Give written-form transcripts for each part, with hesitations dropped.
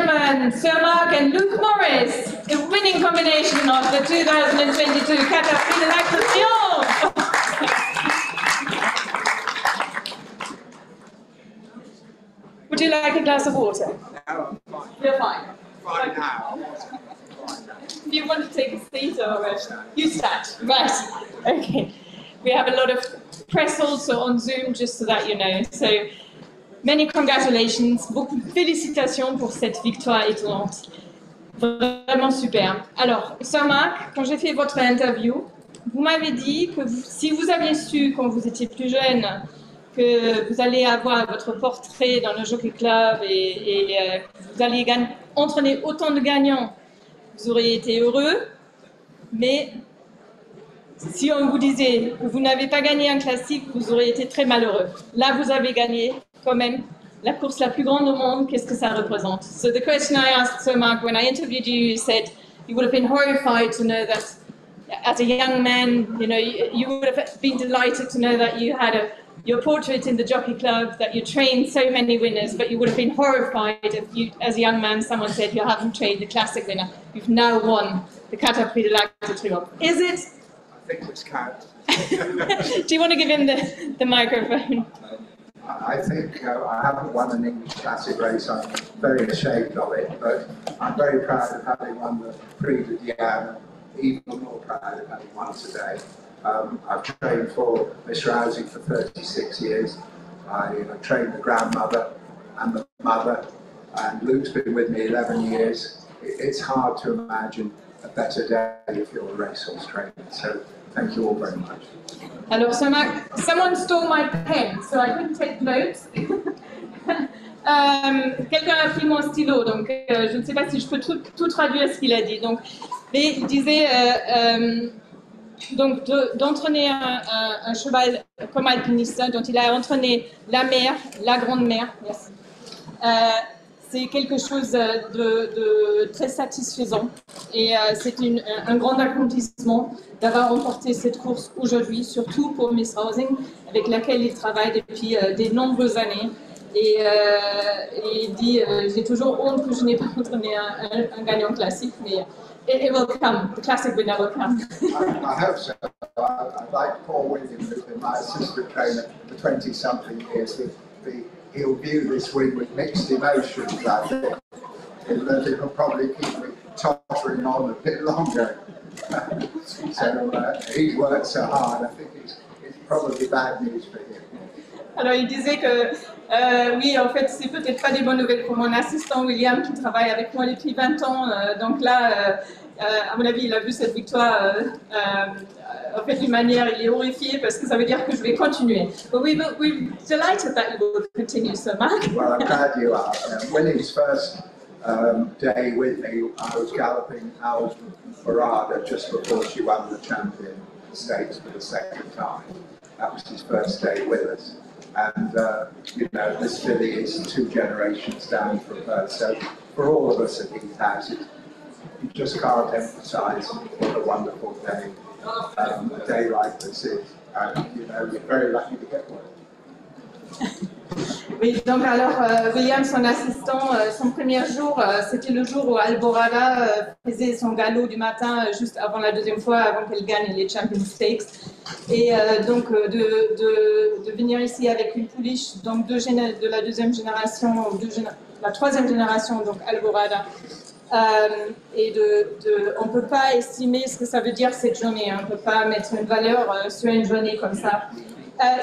gentlemen, Sir Mark and Luke Morris, the winning combination of the 2022 Qatar Prix de l'Arc de Triomphe. Would you like a glass of water? No, I'm fine. You're fine. Fine now. Do you want to take a seat or you sat? Right. Okay. We have a lot of press also on Zoom, just so that you know. So, many congratulations, beaucoup de félicitations pour cette victoire étonnante. Vraiment super. Alors, Sir Mark, quand j'ai fait votre interview, vous m'avez dit que si vous aviez su quand vous étiez plus jeune que vous allez avoir votre portrait dans le Jockey Club et vous alliez entraîner autant de gagnants, vous auriez été heureux, mais si on vous disait que vous n'avez pas gagné un classique, vous auriez été très malheureux. Là, vous avez gagné quand même la course la plus grande au monde. Qu'est-ce que ça représente? So the question I asked Sir Mark when I interviewed you, you said you would have been horrified to know that as a young man, you know, you would have been delighted to know that you had your portrait in the Jockey Club, that you trained so many winners, but you would have been horrified if you, as a young man, someone said you haven't trained the classic winner. You've now won the Qatar Prix de l'Arc de Triomphe. Is it? I think it's counts. Do you want to give him the microphone? I think I haven't won an English classic race. I'm very ashamed of it, but I'm very proud of having won the Prix de Diane, even more proud of having won today. I've trained for Miss Rousing for 36 years. I trained the grandmother and the mother, and Luke's been with me 11 years. It's hard to imagine a better day if you're a racehorse trainer. So thank you all very much. Alors, someone stole my pen, so I couldn't take notes. Quelqu'un a pris mon stylo, donc je ne sais pas si je peux tout traduire ce qu'il a dit. Donc, mais il disait donc d'entraîner un cheval comme alpiniste, dont il a entraîné la mère, la grande-mère. Merci. C'est quelque chose de très satisfaisant et c'est un grand accomplissement d'avoir remporté cette course aujourd'hui, surtout pour Miss Rausing, avec laquelle il travaille depuis de nombreuses années. Et il dit, j'ai toujours honte que je n'ai pas entraîné un gagnant classique, mais it will come, the classic winner will come. I hope so. I'd like Paul Williams, who's been my assistant trainer for 20-something years. He'll view this win with mixed emotions, I think. It'll probably keep me tottering on a bit longer. So he's worked so hard, I think it's probably bad news for him. Alors il disait que oui, en fait, c'est peut-être pas des bonnes nouvelles pour mon assistant William qui travaille avec moi depuis 20 ans. Donc là, à mon avis, il a vu cette victoire. En fait, d'une manière, il est horrifié parce que ça veut dire que je vais continuer. But we're delighted that you will continue, Sir Mark. Well, I'm glad you are. Willie's first day with me, I was galloping Al's Barada just before she won the Champion Stakes for the second time. That was his first day with us. And, you know, this filly is 2 generations down from her. So for all of us at these houses, you just can't emphasise what a wonderful day a day like this is. And, you know, we're very lucky to get one. Oui, donc alors William, son assistant, son premier jour, c'était le jour où Alborada faisait son galop du matin juste avant la deuxième fois, avant qu'elle gagne les Champion Stakes. Et donc de venir ici avec une pouliche donc de la deuxième génération, la troisième génération, donc Alborada. Et on ne peut pas estimer ce que ça veut dire cette journée, on ne peut pas mettre une valeur sur une journée comme ça.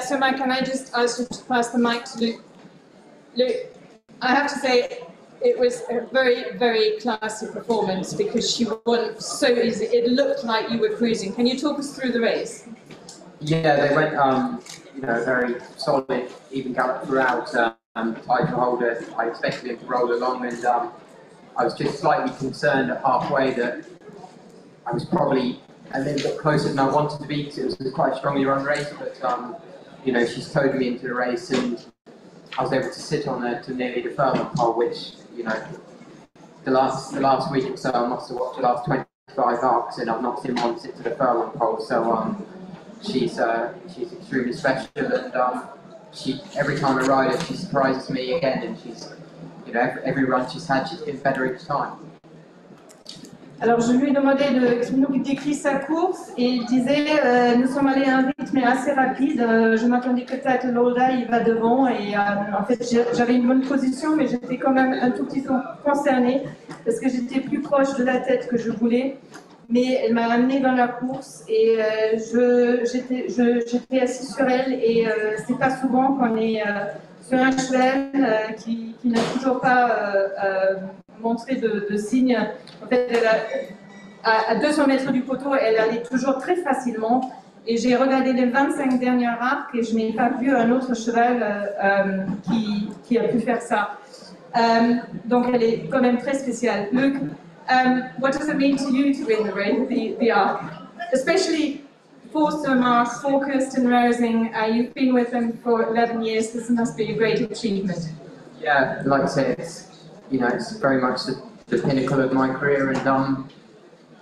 So Mike, can I just ask you to pass the mic to Luke? Luke, I have to say it was a very, very classy performance because she won so easy. It looked like you were cruising. Can you talk us through the race? Yeah, they went, you know, very solid, even gallop throughout. Title holder, I expected him to roll along, and I was just slightly concerned at halfway that I was probably a little bit closer than I wanted to be, because it was quite a strongly run race, but you know, she's towed me into the race, and I was able to sit on her to nearly the furlong pole, which, you know, the last week or so I must have watched the last 25 arcs, and I've not seen one sit to the furlong pole, so she's extremely special, and every time I ride her, she surprises me again, and she's you know, every run she's had, she's been better each time. Alors je lui ai demandé qu'il nous décrit sa course et il disait nous sommes allés à un rythme assez rapide, je m'attendais que peut-être Lolda il va devant et en fait j'avais une bonne position mais j'étais quand même un tout petit peu concernée parce que j'étais plus proche de la tête que je voulais, mais elle m'a amenée dans la course et j'étais assise sur elle et c'est pas souvent qu'on est sur un cheval qui n'a toujours pas montré de signes. En fait, à 200 mètres du poteau, elle allait toujours très facilement. Et j'ai regardé les 25 dernières arcs et je n'ai pas vu un autre cheval qui a pu faire ça. Donc elle est quand même très spéciale. Luke, what does it mean to you to win the arc? Especially for Sir Mark, for KIRSTEN RAUSING, you've been with them for 11 years. This must be a great achievement. Yeah, like I said, it's very much the pinnacle of my career, and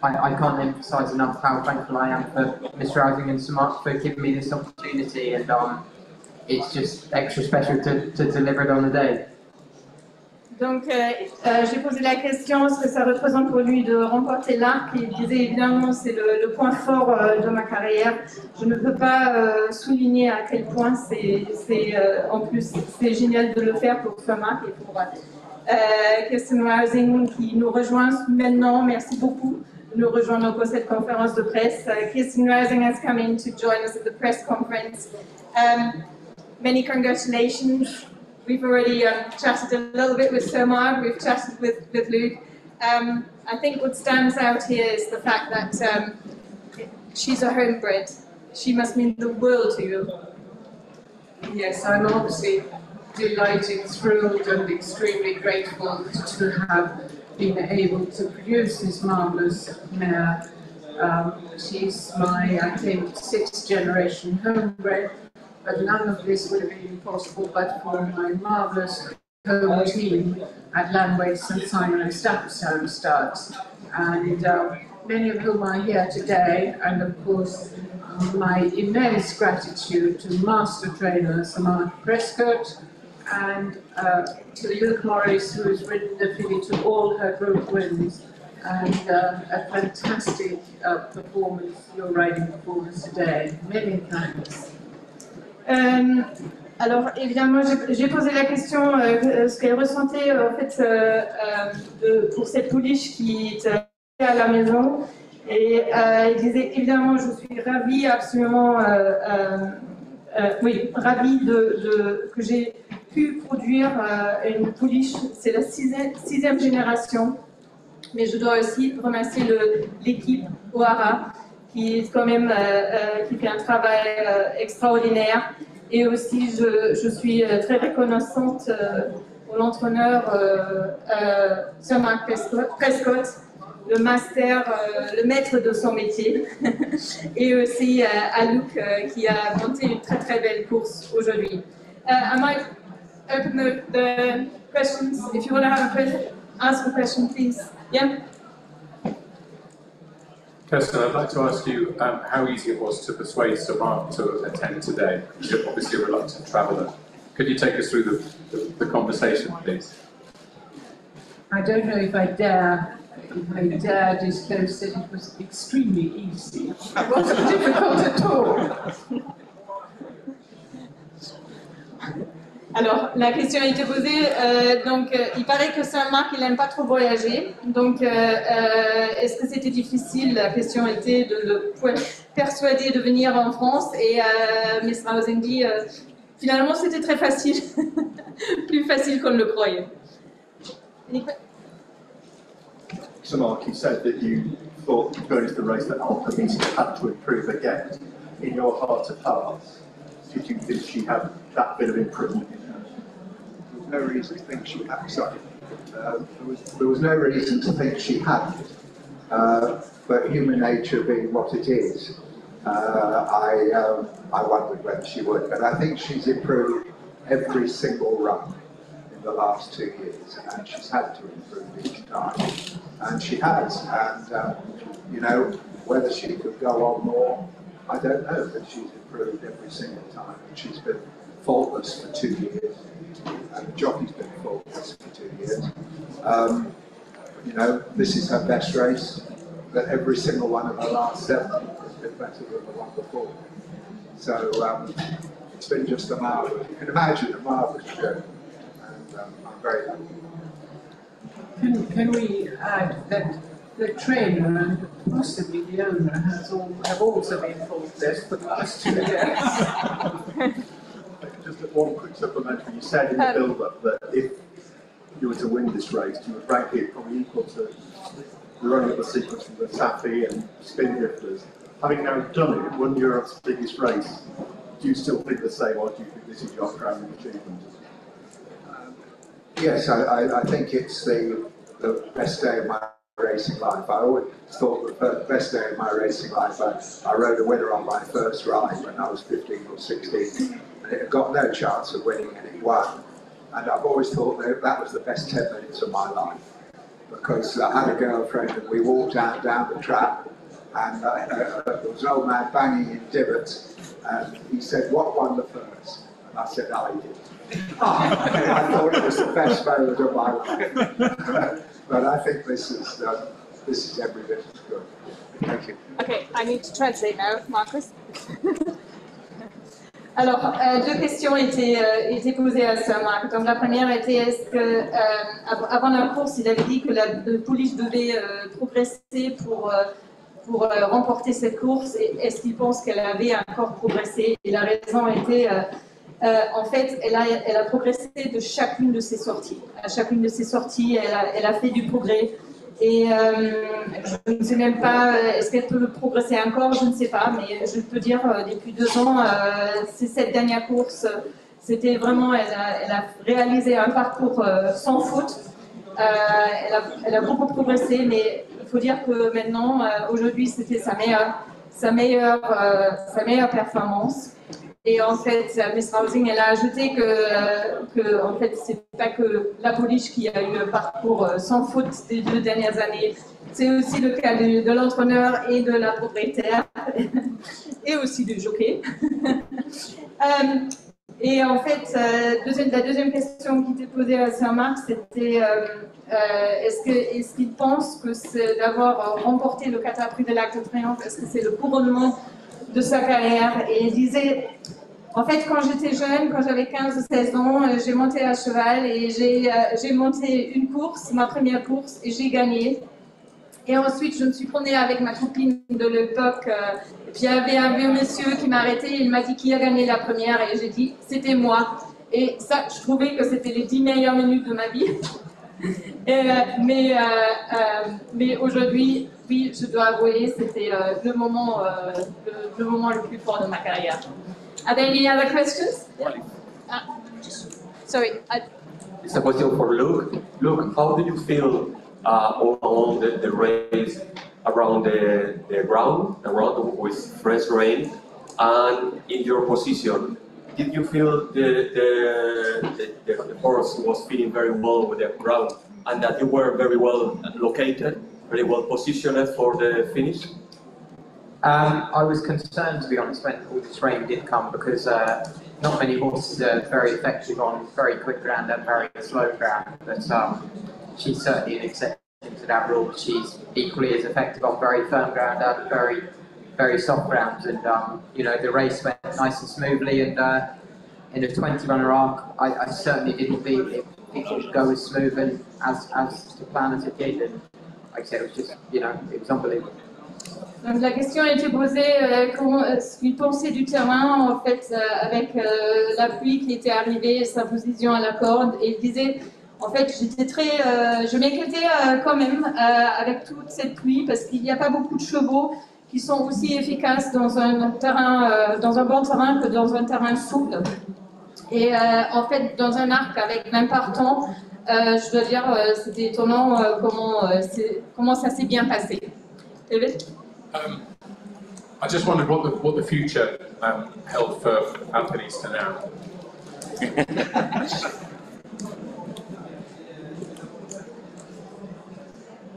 I can't emphasise enough how thankful I am for Mr. Rausing and Sir Mark for giving me this opportunity, and it's just extra special to deliver it on the day. Donc, j'ai posé la question ce que ça représente pour lui de remporter l'arc. Il disait évidemment c'est le point fort de ma carrière. Je ne peux pas souligner à quel point en plus c'est génial de le faire pour Sir Mark et pour KIRSTEN RAUSIng qui nous rejoint maintenant. Merci beaucoup de nous rejoindre pour cette conférence de presse. KIRSTEN RAUSIng has come in to join us at the press conference. Many congratulations. We've already chatted a little bit with Sir Mark, we've chatted with Luke. I think what stands out here is the fact that she's a homebred. She must mean the world to you. Yes, I'm obviously delighted, thrilled and extremely grateful to have been able to produce this marvellous mare. She's my, I think, 6th generation homebred. But none of this would have been possible but for my marvellous home team at Landway St Simon and Staplestown Studs, and many of whom are here today, and of course my immense gratitude to Master Trainer Sir Mark PRESCOTT and to Luke Morris, who has ridden the filly to all her group wins, and a fantastic performance, your riding performance today. Many thanks. Alors évidemment, j'ai posé la question ce qu'elle ressentait en fait pour cette pouliche qui était à la maison, et elle disait évidemment je suis ravie, absolument oui, ravie que j'ai pu produire une pouliche. C'est la sixième génération, mais je dois aussi remercier l'équipe O'Hara qui est quand même qui fait un travail extraordinaire, et aussi je suis très reconnaissante pour l'entraîneur Sir Mark PRESCOTT, le master, le maître de son métier, et aussi à Luke qui a monté une très très belle course aujourd'hui. I might open the questions. If you want to ask a question, please. Yeah. Kirsten, I'd like to ask you how easy it was to persuade Sir Mark to attend today. You're obviously a reluctant traveller. Could you take us through the conversation, please? I don't know if I dare disclose that it was extremely easy. It wasn't difficult at all. Alors, la question a été posée, donc il paraît que Sir Mark, il n'aime pas trop voyager, donc est-ce que c'était difficile? La question était de le persuader de venir en France, et Miss Rausing dit, finalement c'était très facile, plus facile qu'on ne le croyait. So Mark, you said that you thought going into the race that ALPINISTA had to improve again. In your heart of hearts, did you think she had that bit of improvement in her? No reason to think she had. Sorry. There was no reason to think she hadn't, but human nature being what it is, I wondered whether she would. But I think she's improved every single run in the last 2 years, and she's had to improve each time, and she has. And you know, whether she could go on more, I don't know, but she's improved every single time, and she's been faultless for 2 years, and the jockey's been faultless for 2 You know, this is her best race, but every single one of her last 7 has been better than the one before. So it's been just a marvellous, you can imagine, a marvellous show, and I'm very happy. Can we add that the trainer and possibly the owner have also been faultless for the last 2 years? Just one quick supplementary. You said in the build-up that if you were to win this race, you would rank it probably equal to the running of the sequence from the Safi and spin drifters. Having now done it, won Europe's biggest race, do you still think the same, or do you think this is your crowning achievement? Yes, I think it's the best day of my racing life. I always thought the best day of my racing life, I rode a winner on my first ride when I was 15 or 16, and it got no chance of winning, and it won. And I've always thought that was the best 10 minutes of my life, because I had a girlfriend and we walked down the track, and there was an old man banging in divots, and he said, "What won the first?" And I said, "I did." And I thought it was the best moment of my life. But I think this is every bit as good. Thank you. Okay, I need to translate now, Marcus. Alors, 2 questions étaient posées à Sir Mark. Donc la première était, est-ce que avant la course, il avait dit que la pouliche devait progresser pour remporter cette course, et est-ce qu'il pense qu'elle avait encore progressé? Et la raison était, en fait, elle a progressé de chacune de ses sorties. À chacune de ses sorties, elle a fait du progrès. Et je ne sais même pas, est-ce qu'elle peut progresser encore? Je ne sais pas, mais je peux dire, depuis 2 ans, ces 7 dernières courses, c'était vraiment, elle a réalisé un parcours sans faute. Elle a beaucoup progressé, mais il faut dire que maintenant, aujourd'hui, c'était sa meilleure performance. Et en fait, Miss Rausing, elle a ajouté que en fait, c'est pas que la pouliche qui a eu un parcours sans faute des 2 dernières années, c'est aussi le cas de l'entraîneur et de la propriétaire, et aussi du jockey. Et en fait, la deuxième question qui était posée à Saint-Marc, c'était est-ce qu'il pense que c'est d'avoir remporté le Qatar Prix de l'Arc de Triomphe, est-ce que c'est le couronnement de sa carrière? Et il disait, en fait, quand j'étais jeune, quand j'avais 15 ou 16 ans, j'ai monté à cheval et j'ai monté une course, ma première course, et j'ai gagné. Et ensuite, je me suis promenée avec ma copine de l'époque, et puis il y avait un vieux monsieur qui m'a arrêté, il m'a dit qui a gagné la première, et j'ai dit, c'était moi. Et ça, je trouvais que c'était les 10 meilleures minutes de ma vie. Mais aujourd'hui, oui, je dois avouer, c'était le moment le plus fort de ma carrière. Are there any other questions? Sorry. It's a question for Luke. Luke, how did you feel all along the race around the ground with fresh rain, and in your position? Did you feel the horse was feeling very well with the ground, and that you were very well located, very well positioned for the finish? I was concerned, to be honest, when all this rain did come, because not many horses are very effective on very quick ground and very slow ground, but she's certainly an exception to that rule. She's equally as effective on very firm ground and very, very soft ground, and you know, the race went nice and smoothly, and in a 20-runner arc, I certainly didn't think it would go as smooth and as to plan as it did, and like I said, it was just, you know, it was unbelievable. Donc la question a été posée, ce qu'il pensait du terrain, en fait, avec la pluie qui était arrivée et sa position à la corde, et il disait, en fait, je m'inquiétais quand même avec toute cette pluie, parce qu'il n'y a pas beaucoup de chevaux qui sont aussi efficaces dans un terrain, dans un bon terrain que dans un terrain souple. Et en fait, dans un arc avec 20 partants, je dois dire, c'était étonnant comment ça s'est bien passé. David? I just wondered what the future held for ALPINISTA now.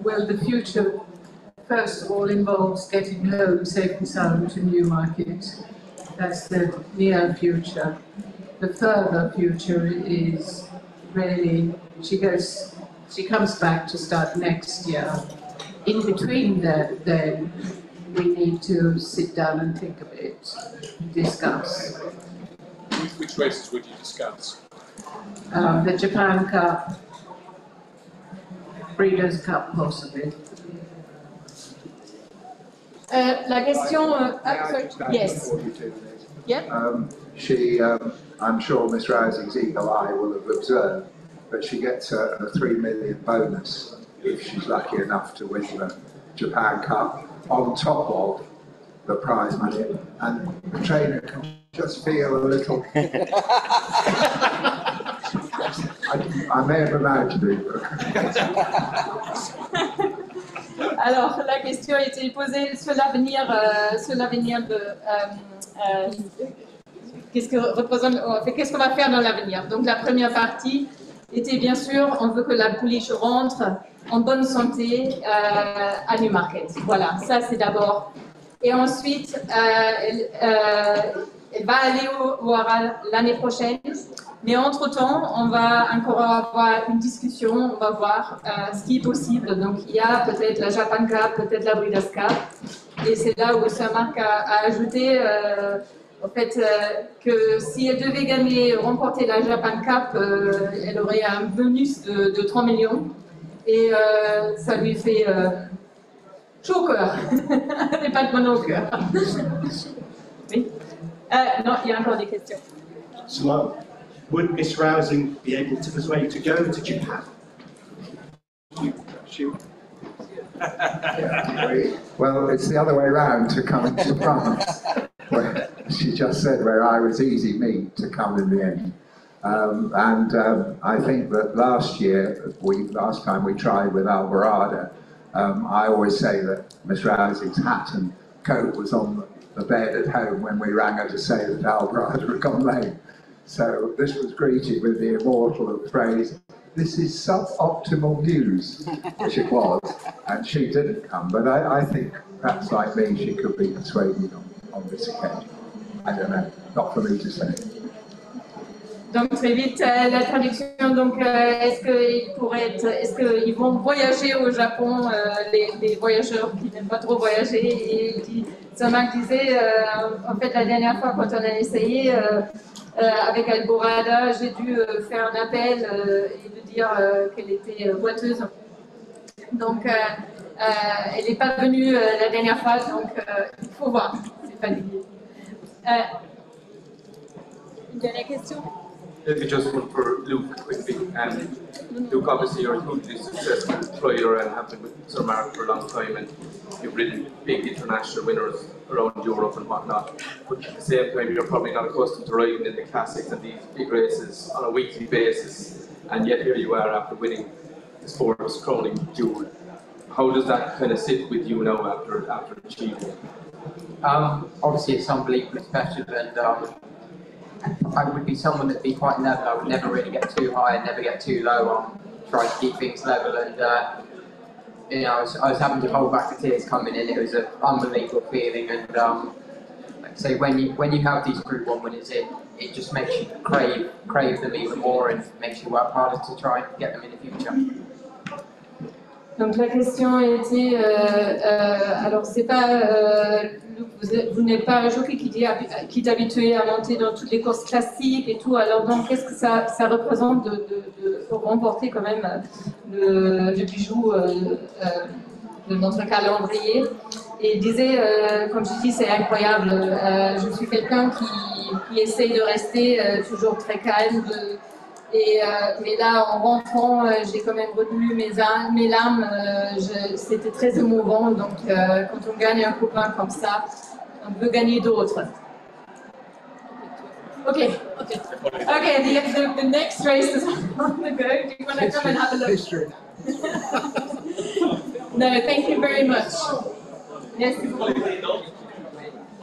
Well, the future, first of all, involves getting home safe and sound to Newmarket. That's the near future. The further future is really, she goes she comes back to start next year. In between that, then we need to sit down and think a bit, discuss. Which races would you discuss? The Japan Cup, Breeders' Cup possibly. La question, yes. Yep. I'm sure Miss Rousing's eagle eye will have observed, but she gets a 3 million bonus if she's lucky enough to win the Japan Cup on top of the prize money, and the trainer can just feel a little. I may have imagined it. Alors, la question a été posée sur l'avenir de qu'est-ce qu'on va faire dans l'avenir. Donc, la première partie était bien sûr, on veut que la pouliche rentre en bonne santé à Newmarket. Voilà, ça c'est d'abord. Et ensuite, elle va aller au Haras l'année prochaine. Mais entre-temps, on va encore avoir une discussion, on va voir ce qui est possible. Donc, il y a peut-être la Japan Cup, peut-être la Breeders' Cup. Et c'est là où Saint-Marc a ajouté en fait, que si elle devait gagner, remporter la Japan Cup, elle aurait un bonus de 3 millions. Et ça lui fait chaud au cœur. Et pas de bon au cœur. Oui. Non, il y a encore des questions. So, would Miss Rousing be able to persuade you to go to Japan? Well, it's the other way around to come to France. Where she just said where I was easy meat to come in the end. I think that last time we tried with Alvarado, I always say that Miss Rousing's hat and coat was on the bed at home when we rang her to say that Alvarado had gone lame. So this was greeted with the immortal phrase, "This is suboptimal news," which it was, and she didn't come. But I think, perhaps like me, she could be persuaded on this occasion. I don't know, not for me to say. Donc très vite, la traduction, donc est-ce qu'ils vont voyager au Japon, les voyageurs qui n'aiment pas trop voyager, et Saint-Marc disait, en fait la dernière fois quand on a essayé avec Alborada, j'ai dû faire un appel et de dire qu'elle était boiteuse. Donc elle n'est pas venue la dernière fois, donc il faut voir, c'est pas lié. Une dernière question? Maybe just one for Luke quickly. Luke, obviously you're a hugely successful employer and have been with Sir Mark for a long time, and you've ridden big international winners around Europe and whatnot. But at the same time, you're probably not accustomed to riding in the classics and these big races on a weekly basis, and yet here you are after winning the sport's crowning jewel. How does that kind of sit with you now after achieving it? Obviously it's unbelievably special, and I would be someone that'd be quite level. I would never really get too high and never get too low. Try to keep things level, and you know, I was having to hold back the tears coming in. It was an unbelievable feeling, and like I say, when you have these Group 1 winners, it just makes you crave them even more, and makes you work harder to try and get them in the future. Donc la question était, alors c'est pas, vous n'êtes pas un jockey qui est habitué à monter dans toutes les courses classiques et tout, alors donc qu'est-ce que ça représente de remporter quand même le bijou de notre calendrier? Et il disait, comme je dis, c'est incroyable, je suis quelqu'un qui essaye de rester toujours très calme, mais là, en rentrant, j'ai quand même retenu mes larmes. C'était très émouvant. Donc, quand on gagne un copain comme ça, on veut gagner d'autres. Okay. The next race is on the go. Do you want to come and have a look? History. No, thank you very much. Merci beaucoup.